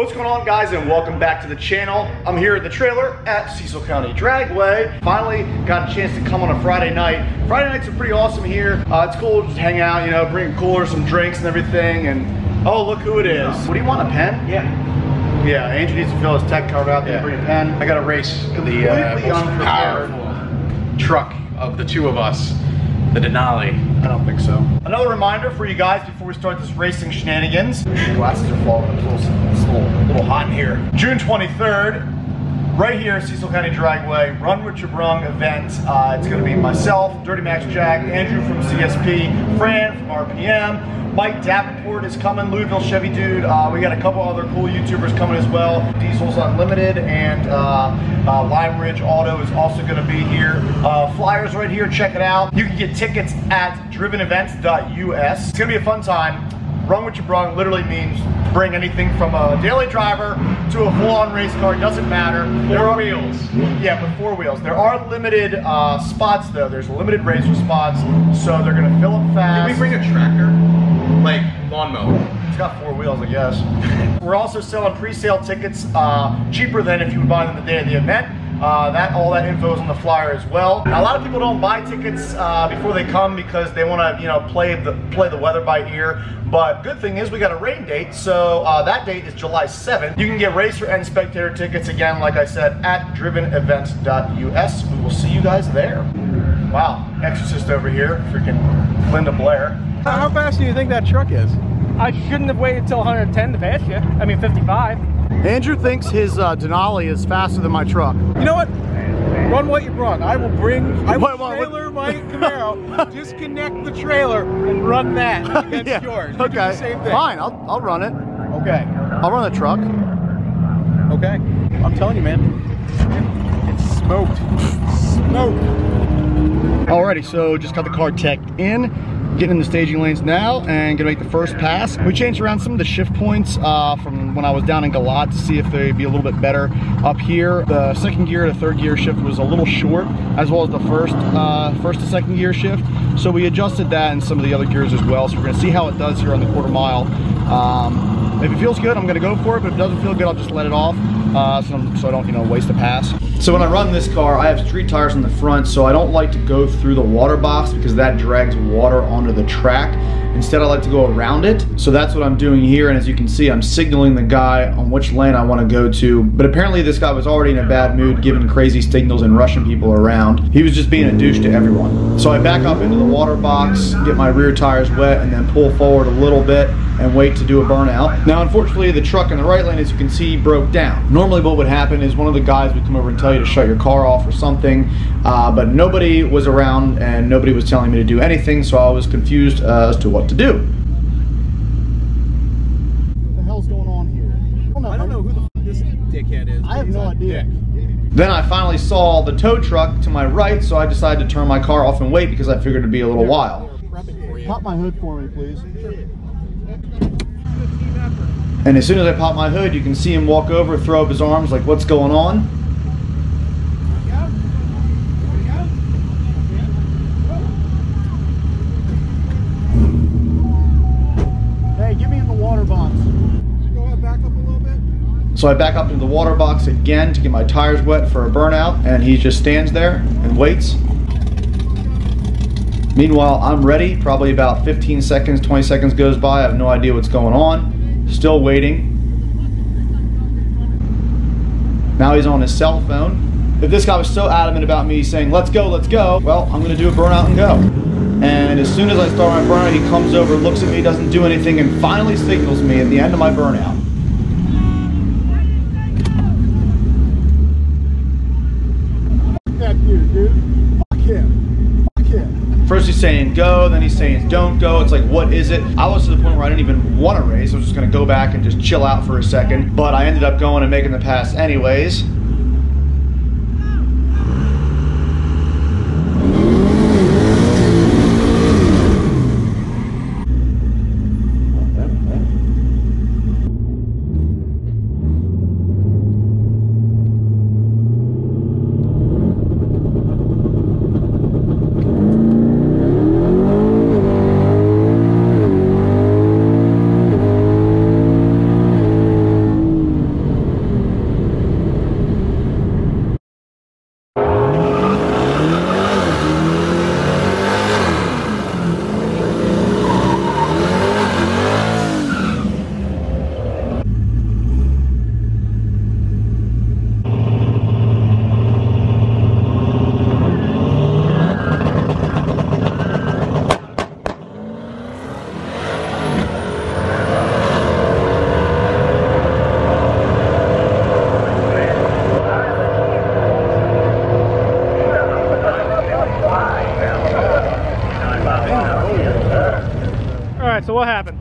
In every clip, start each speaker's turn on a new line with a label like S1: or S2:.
S1: What's going on, guys, and welcome back to the channel. I'm here at the trailer at Cecil County Dragway. Finally got a chance to come on a Friday night. Friday nights are pretty awesome here. It's cool to just hang out, you know, bring a cooler, some drinks and everything. And oh, look who it is. What do you want, a pen? Yeah, Andrew needs to fill his tech card out. Bring a pen.
S2: I got to race the most powerful truck of the two of us, the Denali.
S1: I don't think so. Another reminder for you guys before we start this racing shenanigans. The glasses are falling. It's a little hot in here. June 23rd, right here at Cecil County Dragway, Run With Your Brung event. It's going to be myself, Dirty Max Jack, Andrew from CSP, Fran from RPM. Mike Davenport is coming, Louisville Chevy Dude. We got a couple other cool YouTubers coming as well. Diesel's Unlimited and Lime Ridge Auto is also going to be here. Flyers right here, check it out. You can get tickets at drivenevents.us. It's going to be a fun time. Run With Your Brung literally means bring anything from a daily driver to a full-on race car, doesn't matter.
S2: Four wheels.
S1: Yeah, with 4 wheels. There are limited spots though. There's limited racer spots, so they're gonna fill up fast.
S2: Can we bring a tractor? Like lawnmower?
S1: It's got 4 wheels, I guess. We're also selling pre-sale tickets cheaper than if you would buy them the day of the event. All that info is on the flyer as well. Now, a lot of people don't buy tickets before they come because they want to, you know, play the weather by ear. But good thing is we got a rain date, so that date is July 7th. You can get racer and spectator tickets again, like I said, at drivenevents.us. We will see you guys there. Wow, Exorcist over here, freaking Linda Blair.
S3: How fast do you think that truck is?
S4: I shouldn't have waited till 110 to pass you. I mean 55.
S1: Andrew thinks his Denali is faster than my truck.
S3: You know what? Run what you brung. I will trailer my Camaro, disconnect the trailer, and run that against yours. You do the same thing.
S1: Fine, I'll run it.
S3: Okay.
S1: I'll run the truck.
S3: Okay. I'm telling you, man. It's smoked. Smoked.
S1: Alrighty, so just got the car teched in. Getting in the staging lanes now and gonna make the first pass. We changed around some of the shift points from when I was down in Galat to see if they'd be a little bit better up here. The second gear to third gear shift was a little short, as well as the first to second gear shift. So we adjusted that in some of the other gears as well. So we're gonna see how it does here on the quarter mile. If it feels good, I'm gonna go for it, but if it doesn't feel good, I'll just let it off so I don't, you know, waste a pass. So when I run this car, I have street tires in the front, so I don't like to go through the water box because that drags water onto the track. Instead, I like to go around it. So that's what I'm doing here, and as you can see, I'm signaling the guy on which lane I want to go to. But apparently this guy was already in a bad mood, giving crazy signals and rushing people around. He was just being a douche to everyone. So I back up into the water box, get my rear tires wet, and then pull forward a little bit and wait to do a burnout. Now, unfortunately, the truck in the right lane, as you can see, broke down. Normally what would happen is one of the guys would come over and tell you to shut your car off or something, but nobody was around and nobody was telling me to do anything, so I was confused as to what to do. What the hell's going on here?
S3: I don't know who the f this dickhead is.
S1: I have no idea. Then I finally saw the tow truck to my right, so I decided to turn my car off and wait because I figured it'd be a little while. Pop my hood for me, please. And as soon as I pop my hood, you can see him walk over, throw up his arms like, what's going on? Hey, get me in the water box.
S3: Go ahead, back up a little bit.
S1: So I back up into the water box again to get my tires wet for a burnout, and he just stands there and waits. Meanwhile, I'm ready. Probably about 15 seconds, 20 seconds goes by. I have no idea what's going on. Still waiting. Now he's on his cell phone. If this guy was so adamant about me saying, let's go, well, I'm gonna do a burnout and go. And as soon as I start my burnout, he comes over, looks at me, doesn't do anything, and finally signals me at the end of my burnout. That dude. Fuck him. First he's saying go, then he's saying don't go. It's like, what is it? I was to the point where I didn't even want to race. I was just gonna go back and just chill out for a second. But I ended up going and making the pass anyways.
S4: so what happened?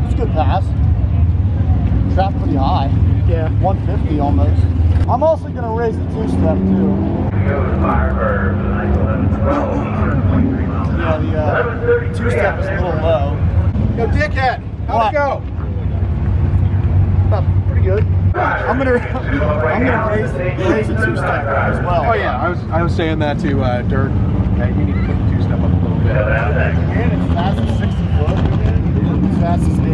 S1: It's a good pass. Trapped pretty high.
S4: Yeah.
S1: 150 almost. I'm also going to raise the two-step too. Yeah, the two-step is a little low.
S3: Yo, dickhead, how'd it go?
S1: Pretty good. I'm gonna raise the two-step as well.
S3: Oh yeah, I was saying that to Dirk. Okay, you need to put the two-step up a little bit.
S1: And it's fast as 60 foot. As fast as 8. I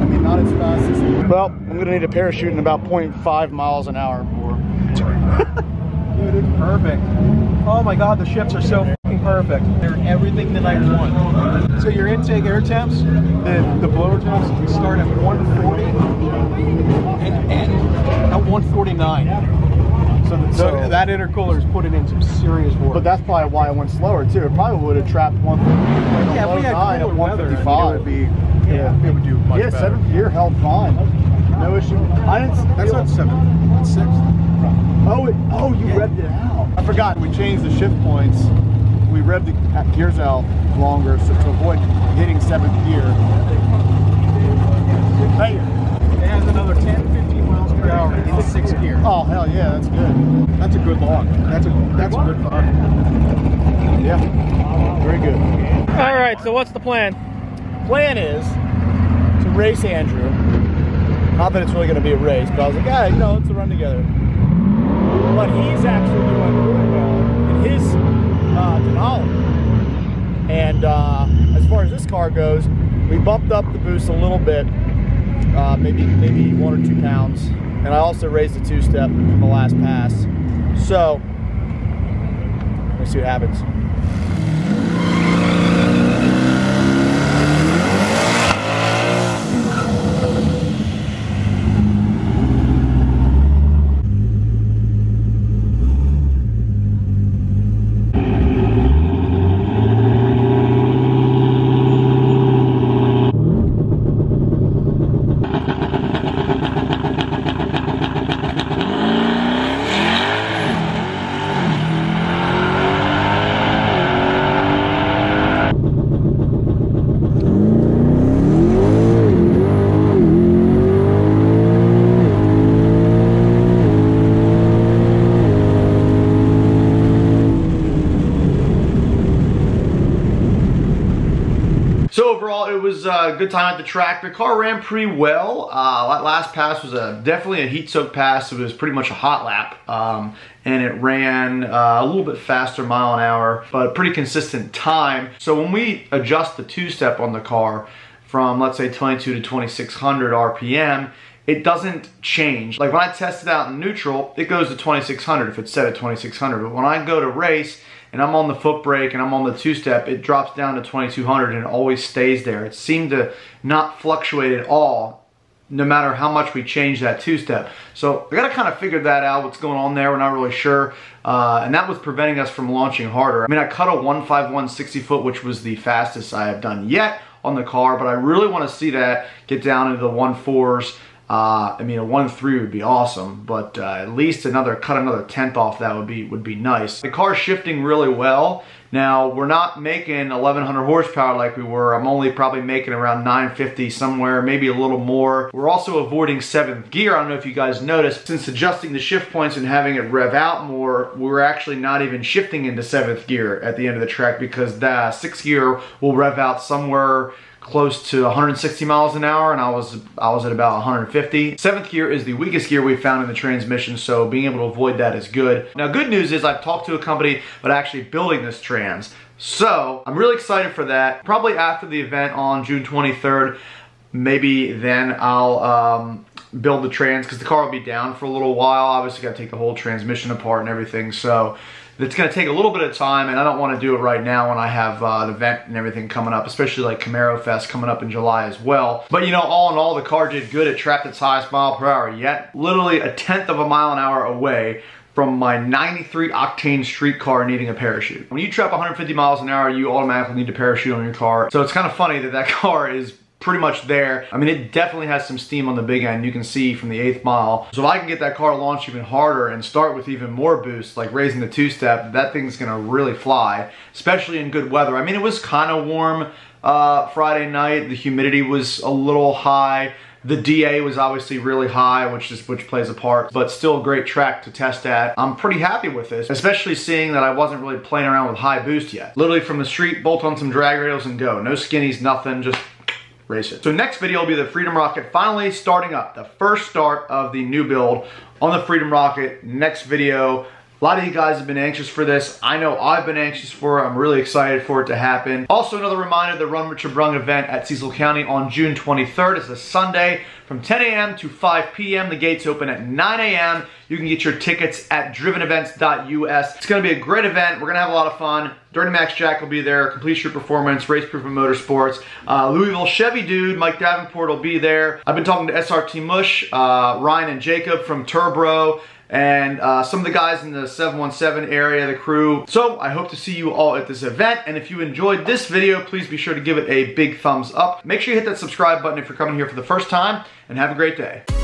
S1: mean, not as fast as. Well, I'm gonna need a parachute in about 0.5 miles an hour more.
S3: Dude, it's perfect. Oh my God, the ships are so fucking perfect. They're everything that I want. So your intake air temps, the blower temps, start at 140 and end at 149. So that intercooler is putting in some serious work.
S1: But that's probably why it went slower too. It probably would have trapped 150.
S3: Yeah, if we had cooler weather, it would be.
S1: Yeah,
S3: it would do much better.
S1: 7th gear held fine. No issue.
S3: That's not 7th. That's 6th.
S1: Oh, you revved it out. I forgot. We changed the shift points. We revved the gears out longer so to avoid hitting 7th gear. Hey.
S3: It has another 10-15 miles per hour in 6th gear.
S1: Oh hell yeah, that's good.
S3: That's a good log. That's a good fun.
S1: Yeah, very good.
S4: All right, so what's the plan?
S1: Plan is to race Andrew. Not that it's really going to be a race, but I was like, yeah, you know, let's run together. But he's actually doing really well in his Denali. And as far as this car goes, we bumped up the boost a little bit, maybe 1 or 2 pounds. And I also raised the two-step in the last pass. So, let's see what happens. So overall, it was a good time at the track. The car ran pretty well. That last pass was definitely a heat-soaked pass. It was pretty much a hot lap. And it ran a little bit faster mile an hour, but a pretty consistent time. So when we adjust the two-step on the car from, let's say, 22 to 2600 RPM, it doesn't change. Like when I test it out in neutral, it goes to 2600 if it's set at 2600. But when I go to race, and I'm on the foot brake and I'm on the two-step, it drops down to 2200 and it always stays there. It seemed to not fluctuate at all, no matter how much we change that two-step. So I gotta kind of figure that out, what's going on there. We're not really sure. And that was preventing us from launching harder. I mean, I cut a 151 60 foot, which was the fastest I have done yet on the car, but I really want to see that get down into the 1.4s. I mean, a 1.3 would be awesome, but at least cut another tenth off that would be nice. The car's shifting really well. Now, we're not making 1100 horsepower like we were. I'm only probably making around 950 somewhere, maybe a little more. We're also avoiding 7th gear. I don't know if you guys noticed. Since adjusting the shift points and having it rev out more, we're actually not even shifting into 7th gear at the end of the track because the 6th gear will rev out somewhere close to 160 miles an hour, and I was at about 150. 7th gear is the weakest gear we found in the transmission, so being able to avoid that is good. Now, good news is I've talked to a company about actually building this trans, so I'm really excited for that. Probably after the event on June 23rd, maybe then I'll build the trans, because the car will be down for a little while. Obviously, got to take the whole transmission apart and everything, so it's going to take a little bit of time, and I don't want to do it right now when I have an event and everything coming up, especially like Camaro Fest coming up in July as well. But you know, all in all, the car did good. It trapped its highest mile per hour yet, literally a tenth of a mile an hour away from my 93 octane street car needing a parachute. When you trap 150 miles an hour, you automatically need a parachute on your car. So it's kind of funny that that car is pretty much there. I mean, it definitely has some steam on the big end. You can see from the 8th mile. So if I can get that car launched even harder and start with even more boost, like raising the two-step, that thing's gonna really fly, especially in good weather. I mean, it was kind of warm Friday night. The humidity was a little high. The DA was obviously really high, which plays a part, but still a great track to test at. I'm pretty happy with this, especially seeing that I wasn't really playing around with high boost yet. Literally from the street, bolt on some drag rails and go. No skinnies, nothing, just race it. So next video will be the Freedom Rocket finally starting up. The first start of the new build on the Freedom Rocket. Next video. A lot of you guys have been anxious for this. I know I've been anxious for it. I'm really excited for it to happen. Also, another reminder, the Run Richard Brung event at Cecil County on June 23rd. It's a Sunday from 10 a.m. to 5 p.m. The gates open at 9 a.m. You can get your tickets at drivenevents.us. It's gonna be a great event. We're gonna have a lot of fun. Dirty Max Jack will be there, Complete Street Performance, Race Proof and Motorsports. Louisville Chevy Dude, Mike Davenport will be there. I've been talking to SRT Mush, Ryan and Jacob from Turbro, and some of the guys in the 717 area, the crew. So I hope to see you all at this event. And if you enjoyed this video, please be sure to give it a big thumbs up. Make sure you hit that subscribe button if you're coming here for the first time, and have a great day.